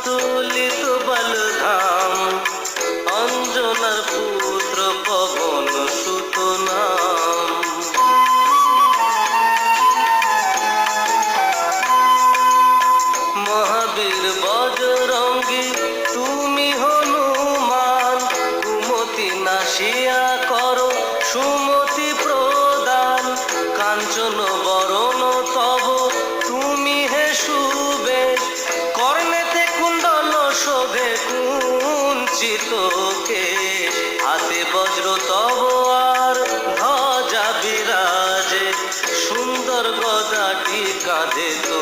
তুলিত বলধাম, অঞ্জনার পুত্র পবন সুত নাম। মহাবীর বজরঙ্গী তুমি হনুমান, কুমতি নাশিয়া করো সুমতি প্রদান। কাঞ্চন বরণ তব তুমি হে সুবেশ, কর্ণেতে কুণ্ডল শোভে কুঞ্চিত কেশ। হাতে বজ্র তব আর ধ্বজা বিরাজে, সুন্দর গদাটি কাঁধে তো